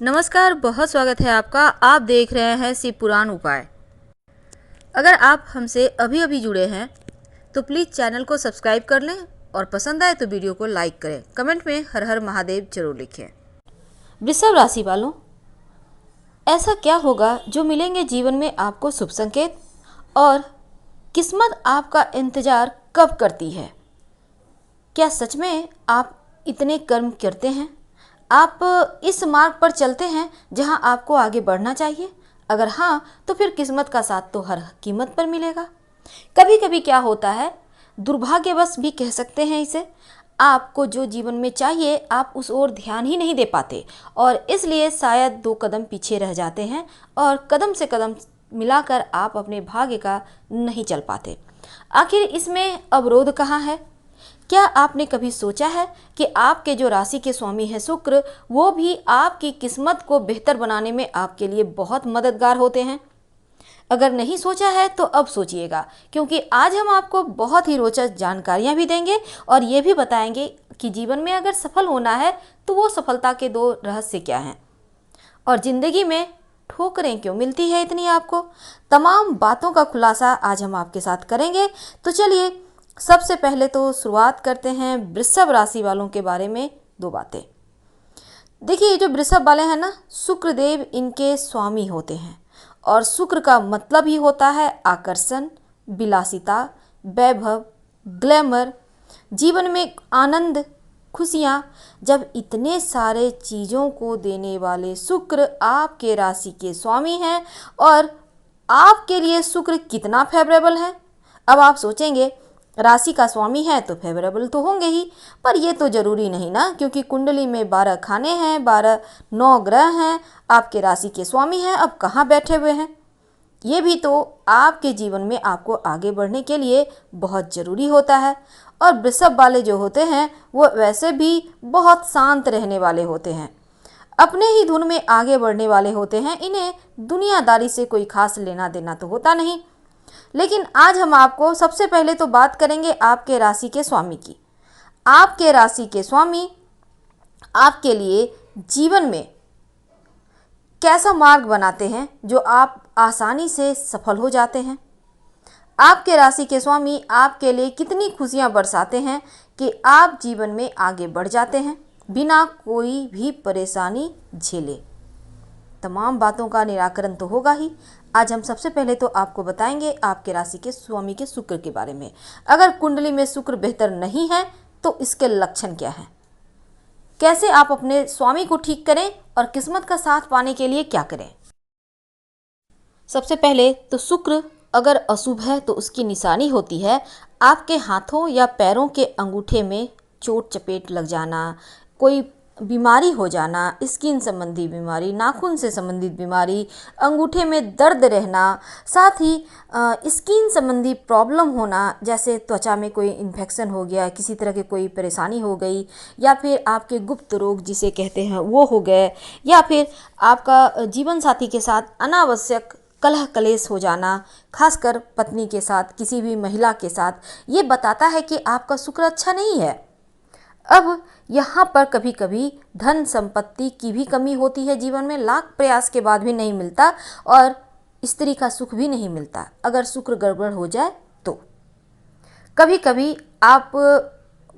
नमस्कार, बहुत स्वागत है आपका। आप देख रहे हैं शिव पुराण उपाय। अगर आप हमसे अभी अभी जुड़े हैं तो प्लीज़ चैनल को सब्सक्राइब कर लें और पसंद आए तो वीडियो को लाइक करें। कमेंट में हर हर महादेव जरूर लिखें। वृषभ राशि वालों, ऐसा क्या होगा जो मिलेंगे जीवन में आपको शुभ संकेत, और किस्मत आपका इंतजार कब करती है? क्या सच में आप इतने कर्म करते हैं? आप इस मार्ग पर चलते हैं जहां आपको आगे बढ़ना चाहिए? अगर हाँ, तो फिर किस्मत का साथ तो हर कीमत पर मिलेगा। कभी कभी क्या होता है, दुर्भाग्यवश भी कह सकते हैं इसे, आपको जो जीवन में चाहिए आप उस ओर ध्यान ही नहीं दे पाते और इसलिए शायद 2 कदम पीछे रह जाते हैं और कदम से कदम मिलाकर आप अपने भाग्य का नहीं चल पाते। आखिर इसमें अवरोध कहाँ है? क्या आपने कभी सोचा है कि आपके जो राशि के स्वामी हैं शुक्र, वो भी आपकी किस्मत को बेहतर बनाने में आपके लिए बहुत मददगार होते हैं? अगर नहीं सोचा है तो अब सोचिएगा, क्योंकि आज हम आपको बहुत ही रोचक जानकारियां भी देंगे और ये भी बताएंगे कि जीवन में अगर सफल होना है तो वो सफलता के 2 रहस्य क्या हैं और ज़िंदगी में ठोकरें क्यों मिलती है इतनी आपको। तमाम बातों का खुलासा आज हम आपके साथ करेंगे। तो चलिए, सबसे पहले तो शुरुआत करते हैं वृषभ राशि वालों के बारे में 2 बातें। देखिए, ये जो वृषभ वाले हैं ना, शुक्र देव इनके स्वामी होते हैं और शुक्र का मतलब ही होता है आकर्षण, विलासिता, वैभव, ग्लैमर, जीवन में आनंद, खुशियाँ। जब इतने सारे चीज़ों को देने वाले शुक्र आपके राशि के स्वामी हैं और आपके लिए शुक्र कितना फेवरेबल है। अब आप सोचेंगे, राशि का स्वामी है तो फेवरेबल तो होंगे ही, पर ये तो ज़रूरी नहीं ना, क्योंकि कुंडली में 12 खाने हैं, 9 ग्रह हैं, आपके राशि के स्वामी हैं, अब कहाँ बैठे हुए हैं। ये भी तो आपके जीवन में आपको आगे बढ़ने के लिए बहुत ज़रूरी होता है। और वृषभ वाले जो होते हैं वो वैसे भी बहुत शांत रहने वाले होते हैं, अपने ही धुन में आगे बढ़ने वाले होते हैं। इन्हें दुनियादारी से कोई खास लेना देना तो होता नहीं। लेकिन आज हम आपको सबसे पहले तो बात करेंगे आपके राशि के स्वामी की। आपके राशि के स्वामी आपके लिए जीवन में कैसा मार्ग बनाते हैं जो आप आसानी से सफल हो जाते हैं। आपके राशि के स्वामी आपके लिए कितनी खुशियां बरसाते हैं कि आप जीवन में आगे बढ़ जाते हैं बिना कोई भी परेशानी झेले। तमाम बातों का निराकरण तो होगा ही। आज हम सबसे पहले तो आपको बताएंगे आपके राशि के स्वामी के शुक्र के बारे में। अगर कुंडली में शुक्र बेहतर नहीं है तो इसके लक्षण क्या हैं, कैसे आप अपने स्वामी को ठीक करें और किस्मत का साथ पाने के लिए क्या करें। सबसे पहले तो शुक्र अगर अशुभ है तो उसकी निशानी होती है आपके हाथों या पैरों के अंगूठे में चोट चपेट लग जाना, कोई बीमारी हो जाना, स्किन संबंधी बीमारी, नाखून से संबंधित बीमारी, अंगूठे में दर्द रहना, साथ ही स्किन संबंधी प्रॉब्लम होना, जैसे त्वचा में कोई इन्फेक्शन हो गया, किसी तरह की कोई परेशानी हो गई, या फिर आपके गुप्त रोग जिसे कहते हैं वो हो गए, या फिर आपका जीवन साथी के साथ अनावश्यक कलह कलेश हो जाना, खासकर पत्नी के साथ, किसी भी महिला के साथ, ये बताता है कि आपका शुक्र अच्छा नहीं है। अब यहाँ पर कभी कभी धन संपत्ति की भी कमी होती है, जीवन में लाख प्रयास के बाद भी नहीं मिलता, और स्त्री का सुख भी नहीं मिलता अगर शुक्र गड़बड़ हो जाए तो। कभी कभी आप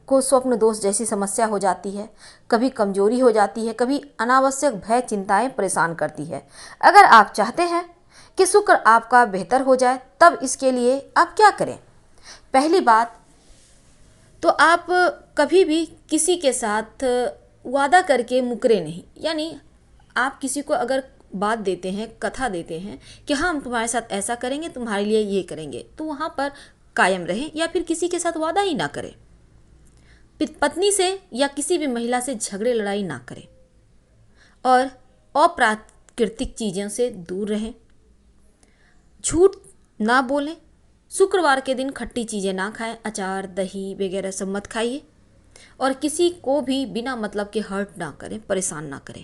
को स्वप्न दोष जैसी समस्या हो जाती है, कभी कमजोरी हो जाती है, कभी अनावश्यक भय चिंताएं परेशान करती है। अगर आप चाहते हैं कि शुक्र आपका बेहतर हो जाए तब इसके लिए आप क्या करें। पहली बात तो आप कभी भी किसी के साथ वादा करके मुकरे नहीं। यानी आप किसी को अगर बात देते हैं, कथा देते हैं कि हाँ हम तुम्हारे साथ ऐसा करेंगे, तुम्हारे लिए ये करेंगे, तो वहाँ पर कायम रहें, या फिर किसी के साथ वादा ही ना करें। पत्नी से या किसी भी महिला से झगड़े लड़ाई ना करें और अप्राकृतिक चीज़ों से दूर रहें। झूठ ना बोलें, शुक्रवार के दिन खट्टी चीज़ें ना खाएं, अचार दही वगैरह सब मत खाइए, और किसी को भी बिना मतलब के हर्ट ना करें, परेशान ना करें।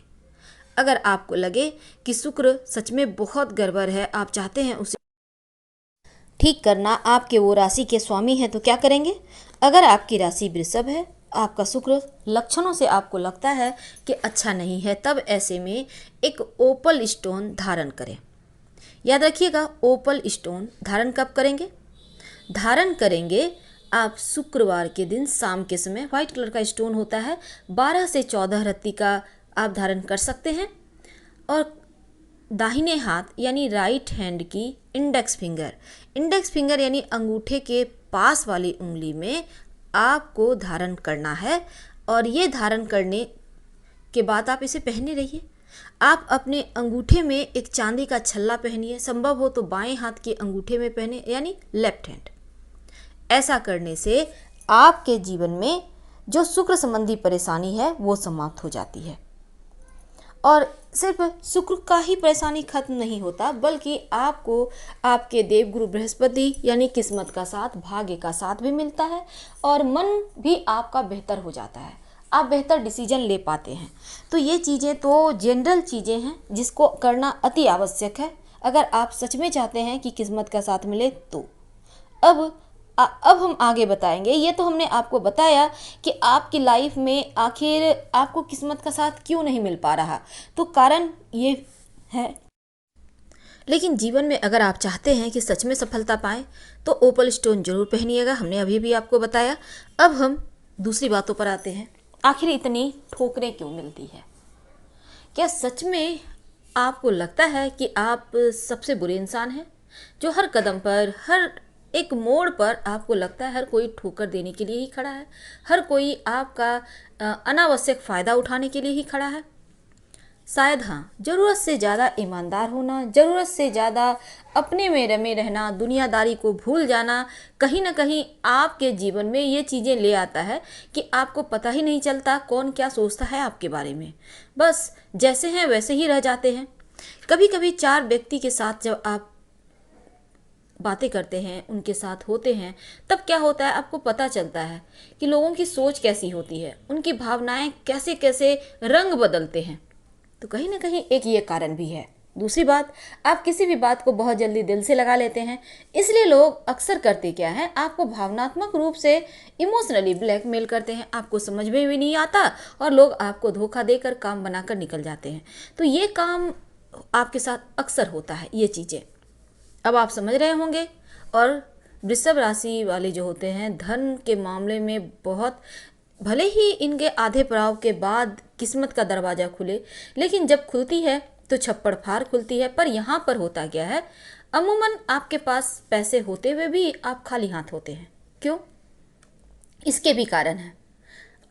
अगर आपको लगे कि शुक्र सच में बहुत गड़बड़ है, आप चाहते हैं उसे ठीक करना, आपके वो राशि के स्वामी हैं, तो क्या करेंगे। अगर आपकी राशि वृषभ है, आपका शुक्र लक्षणों से आपको लगता है कि अच्छा नहीं है, तब ऐसे में एक ओपल स्टोन धारण करें। याद रखिएगा, ओपल स्टोन धारण कब करेंगे? धारण करेंगे आप शुक्रवार के दिन शाम के समय। व्हाइट कलर का स्टोन होता है, 12 से 14 रत्ती का आप धारण कर सकते हैं। और दाहिने हाथ यानी राइट हैंड की इंडेक्स फिंगर यानी अंगूठे के पास वाली उंगली में आपको धारण करना है। और ये धारण करने के बाद आप इसे पहने रहिए। आप अपने अंगूठे में एक चांदी का छल्ला पहनिए, संभव हो तो बाएं हाथ के अंगूठे में पहने यानी लेफ्ट हैंड। ऐसा करने से आपके जीवन में जो शुक्र संबंधी परेशानी है वो समाप्त हो जाती है। और सिर्फ शुक्र का ही परेशानी खत्म नहीं होता, बल्कि आपको आपके देवगुरु बृहस्पति यानी किस्मत का साथ, भाग्य का साथ भी मिलता है और मन भी आपका बेहतर हो जाता है। आप बेहतर डिसीजन ले पाते हैं। तो ये चीज़ें तो जनरल चीज़ें हैं जिसको करना अति आवश्यक है अगर आप सच में चाहते हैं कि किस्मत का साथ मिले तो। अब हम आगे बताएंगे। ये तो हमने आपको बताया कि आपकी लाइफ में आखिर आपको किस्मत का साथ क्यों नहीं मिल पा रहा, तो कारण ये है। लेकिन जीवन में अगर आप चाहते हैं कि सच में सफलता पाएं तो ओपल स्टोन जरूर पहनिएगा, हमने अभी भी आपको बताया। अब हम दूसरी बातों पर आते हैं। आखिर इतनी ठोकरें क्यों मिलती है? क्या सच में आपको लगता है कि आप सबसे बुरे इंसान हैं, जो हर कदम पर, हर एक मोड़ पर आपको लगता है हर कोई ठोकर देने के लिए ही खड़ा है, हर कोई आपका अनावश्यक फ़ायदा उठाने के लिए ही खड़ा है? शायद हाँ, ज़रूरत से ज़्यादा ईमानदार होना, ज़रूरत से ज़्यादा अपने में रमे रहना, दुनियादारी को भूल जाना, कहीं ना कहीं आपके जीवन में ये चीज़ें ले आता है कि आपको पता ही नहीं चलता कौन क्या सोचता है आपके बारे में। बस जैसे हैं वैसे ही रह जाते हैं। कभी कभी 4 व्यक्ति के साथ जब आप बातें करते हैं, उनके साथ होते हैं, तब क्या होता है आपको पता चलता है कि लोगों की सोच कैसी होती है, उनकी भावनाएं कैसे कैसे रंग बदलते हैं। तो कहीं ना कहीं एक ये कारण भी है। दूसरी बात, आप किसी भी बात को बहुत जल्दी दिल से लगा लेते हैं, इसलिए लोग अक्सर करते क्या है, आपको भावनात्मक रूप से इमोशनली ब्लैकमेल करते हैं। आपको समझ में भी नहीं आता और लोग आपको धोखा देकर काम बनाकर निकल जाते हैं। तो ये काम आपके साथ अक्सर होता है, ये चीज़ें अब आप समझ रहे होंगे। और वृषभ राशि वाले जो होते हैं, धन के मामले में बहुत, भले ही इनके आधे पड़ाव के बाद किस्मत का दरवाज़ा खुले, लेकिन जब खुलती है तो छप्पड़ फाड़ खुलती है। पर यहाँ पर होता क्या है, अमूमन आपके पास पैसे होते हुए भी आप खाली हाथ होते हैं। क्यों? इसके भी कारण है।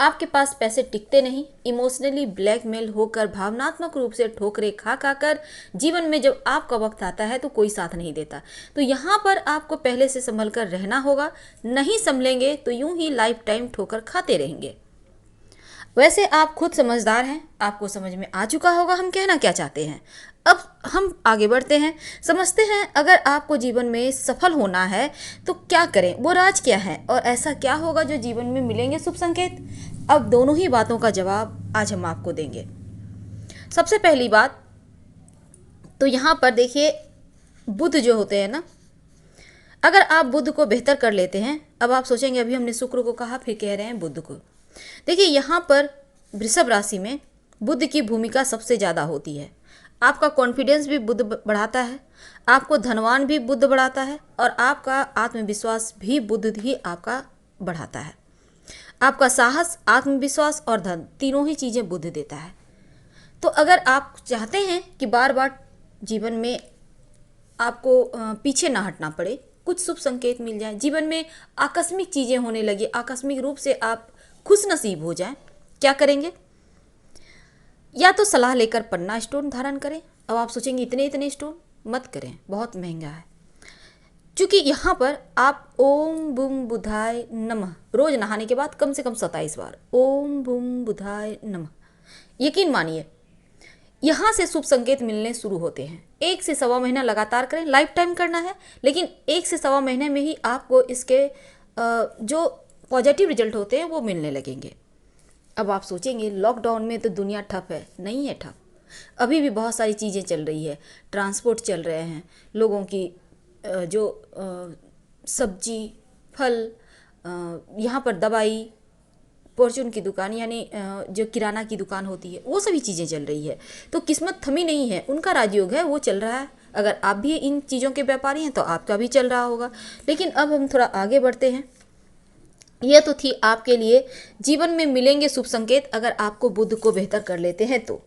आपके पास पैसे टिकते नहीं, इमोशनली ब्लैकमेल होकर, भावनात्मक रूप से ठोकरें खा खा कर जीवन में जब आपका वक्त आता है तो कोई साथ नहीं देता। तो यहाँ पर आपको पहले से संभल कर रहना होगा। नहीं संभलेंगे तो यूं ही लाइफ टाइम ठोकर खाते रहेंगे। वैसे आप खुद समझदार हैं, आपको समझ में आ चुका होगा हम कहना क्या चाहते हैं। अब हम आगे बढ़ते हैं, समझते हैं अगर आपको जीवन में सफल होना है तो क्या करें, वो राज क्या है और ऐसा क्या होगा जो जीवन में मिलेंगे शुभ संकेत। अब दोनों ही बातों का जवाब आज हम आपको देंगे। सबसे पहली बात तो यहाँ पर देखिए, बुध जो होते हैं ना, अगर आप बुध को बेहतर कर लेते हैं, अब आप सोचेंगे अभी हमने शुक्र को कहा फिर कह रहे हैं बुध को। देखिए यहाँ पर वृषभ राशि में बुध की भूमिका सबसे ज़्यादा होती है। आपका कॉन्फिडेंस भी बुध बढ़ाता है, आपको धनवान भी बुध बढ़ाता है और आपका आत्मविश्वास भी बुध ही आपका बढ़ाता है। आपका साहस, आत्मविश्वास और धन, तीनों ही चीज़ें बुध देता है। तो अगर आप चाहते हैं कि बार बार जीवन में आपको पीछे ना हटना पड़े, कुछ शुभ संकेत मिल जाए, जीवन में आकस्मिक चीज़ें होने लगी, आकस्मिक रूप से आप खुश नसीब हो जाएं, क्या करेंगे? या तो सलाह लेकर पन्ना स्टोन धारण करें। अब आप सोचेंगे इतने इतने स्टोन मत करें, बहुत महंगा है। क्योंकि यहाँ पर आप ओम बुम बुधाय नमः रोज नहाने के बाद कम से कम 27 बार ओम बुम बुधाय नमः, यकीन मानिए यहाँ से शुभ संकेत मिलने शुरू होते हैं। 1 से सवा महीना लगातार करें, लाइफ टाइम करना है, लेकिन 1 से सवा महीने में ही आपको इसके जो पॉजिटिव रिजल्ट होते हैं वो मिलने लगेंगे। अब आप सोचेंगे लॉकडाउन में तो दुनिया ठप है, नहीं है ठप, अभी भी बहुत सारी चीज़ें चल रही है, ट्रांसपोर्ट चल रहे हैं, लोगों की जो सब्जी, फल, यहाँ पर दवाई, फॉर्चून की दुकान यानी जो किराना की दुकान होती है, वो सभी चीज़ें चल रही है। तो किस्मत थमी नहीं है, उनका राजयोग है, वो चल रहा है। अगर आप भी इन चीज़ों के व्यापारी हैं तो आपका भी चल रहा होगा। लेकिन अब हम थोड़ा आगे बढ़ते हैं। यह तो थी आपके लिए जीवन में मिलेंगे शुभ संकेत, अगर आपको बुध को बेहतर कर लेते हैं तो।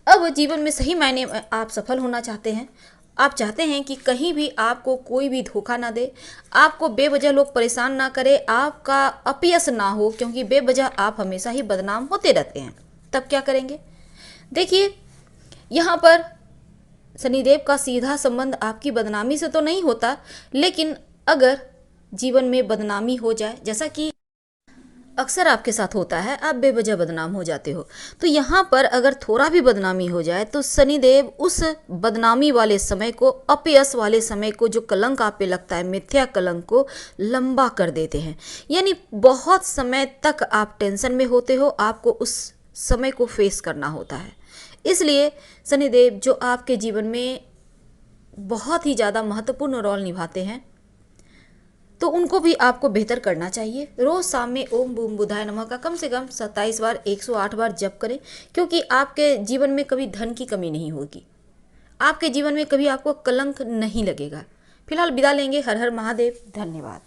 अब जीवन में सही मायने में आप सफल होना चाहते हैं, आप चाहते हैं कि कहीं भी आपको कोई भी धोखा ना दे, आपको बेवजह लोग परेशान ना करें, आपका अपयश ना हो, क्योंकि बेवजह आप हमेशा ही बदनाम होते रहते हैं। तब क्या करेंगे? देखिए, यहाँ पर शनिदेव का सीधा संबंध आपकी बदनामी से तो नहीं होता, लेकिन अगर जीवन में बदनामी हो जाए, जैसा कि अक्सर आपके साथ होता है, आप बेवजह बदनाम हो जाते हो, तो यहाँ पर अगर थोड़ा भी बदनामी हो जाए तो शनिदेव उस बदनामी वाले समय को, अपयश वाले समय को, जो कलंक आप पे लगता है, मिथ्या कलंक को लंबा कर देते हैं। यानी बहुत समय तक आप टेंशन में होते हो, आपको उस समय को फेस करना होता है। इसलिए शनिदेव जो आपके जीवन में बहुत ही ज़्यादा महत्वपूर्ण रोल निभाते हैं, तो उनको भी आपको बेहतर करना चाहिए। रोज़ शाम में ओम बूम बुधाय नमः का कम से कम 27 बार, 108 बार जप करें, क्योंकि आपके जीवन में कभी धन की कमी नहीं होगी, आपके जीवन में कभी आपको कलंक नहीं लगेगा। फिलहाल विदा लेंगे। हर हर महादेव। धन्यवाद।